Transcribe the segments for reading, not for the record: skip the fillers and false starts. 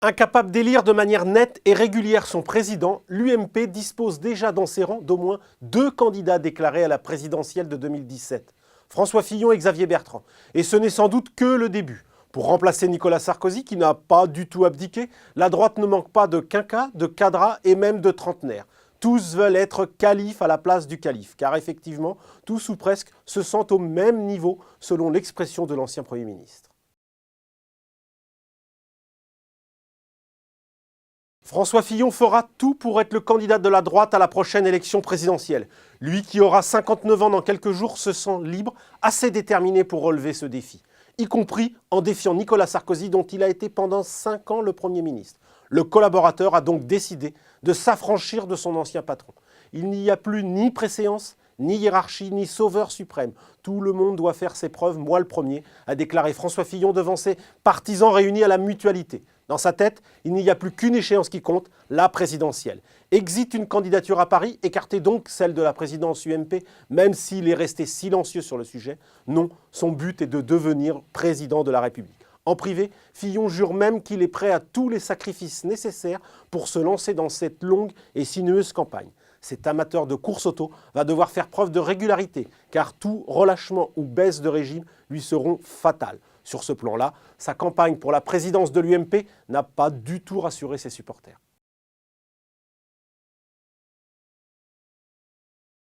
Incapable d'élire de manière nette et régulière son président, l'UMP dispose déjà dans ses rangs d'au moins 2 candidats déclarés à la présidentielle de 2017, François Fillon et Xavier Bertrand. Et ce n'est sans doute que le début. Pour remplacer Nicolas Sarkozy, qui n'a pas du tout abdiqué, la droite ne manque pas de quinquas, de cadras et même de trentenaires. Tous veulent être calife à la place du calife, car effectivement, tous ou presque se sentent au même niveau, selon l'expression de l'ancien Premier ministre. François Fillon fera tout pour être le candidat de la droite à la prochaine élection présidentielle. Lui qui aura 59 ans dans quelques jours se sent libre, assez déterminé pour relever ce défi. Y compris en défiant Nicolas Sarkozy dont il a été pendant 5 ans le Premier ministre. Le collaborateur a donc décidé de s'affranchir de son ancien patron. Il n'y a plus ni préséance, ni hiérarchie, ni sauveur suprême. Tout le monde doit faire ses preuves, moi le premier, a déclaré François Fillon devant ses partisans réunis à la Mutualité. Dans sa tête, il n'y a plus qu'une échéance qui compte, la présidentielle. Exit une candidature à Paris, écartez donc celle de la présidence UMP, même s'il est resté silencieux sur le sujet. Non, son but est de devenir président de la République. En privé, Fillon jure même qu'il est prêt à tous les sacrifices nécessaires pour se lancer dans cette longue et sinueuse campagne. Cet amateur de course auto va devoir faire preuve de régularité, car tout relâchement ou baisse de régime lui seront fatales. Sur ce plan-là, sa campagne pour la présidence de l'UMP n'a pas du tout rassuré ses supporters.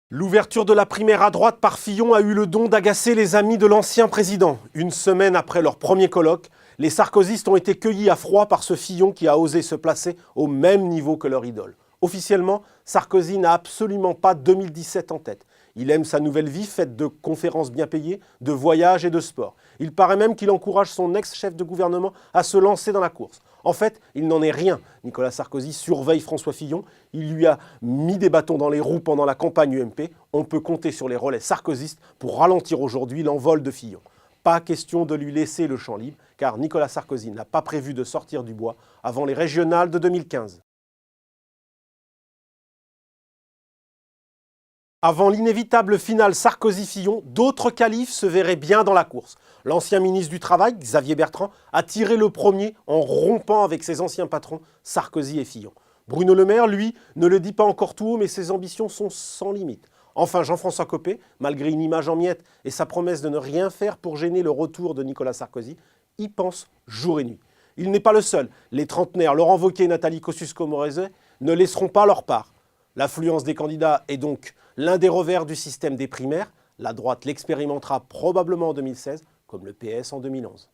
L'ouverture de la primaire à droite par Fillon a eu le don d'agacer les amis de l'ancien président. Une semaine après leur premier colloque, les sarkozystes ont été cueillis à froid par ce Fillon qui a osé se placer au même niveau que leur idole. Officiellement, Sarkozy n'a absolument pas 2017 en tête. Il aime sa nouvelle vie faite de conférences bien payées, de voyages et de sport. Il paraît même qu'il encourage son ex-chef de gouvernement à se lancer dans la course. En fait, il n'en est rien. Nicolas Sarkozy surveille François Fillon. Il lui a mis des bâtons dans les roues pendant la campagne UMP. On peut compter sur les relais sarkozystes pour ralentir aujourd'hui l'envol de Fillon. Pas question de lui laisser le champ libre, car Nicolas Sarkozy n'a pas prévu de sortir du bois avant les régionales de 2015. Avant l'inévitable finale Sarkozy-Fillon, d'autres qualifs se verraient bien dans la course. L'ancien ministre du Travail, Xavier Bertrand, a tiré le premier en rompant avec ses anciens patrons, Sarkozy et Fillon. Bruno Le Maire, lui, ne le dit pas encore tout haut, mais ses ambitions sont sans limite. Enfin, Jean-François Copé, malgré une image en miettes et sa promesse de ne rien faire pour gêner le retour de Nicolas Sarkozy, y pense jour et nuit. Il n'est pas le seul. Les trentenaires Laurent Wauquiez et Nathalie Kosciusko-Morizet ne laisseront pas leur part. L'affluence des candidats est donc l'un des revers du système des primaires. La droite l'expérimentera probablement en 2016, comme le PS en 2011.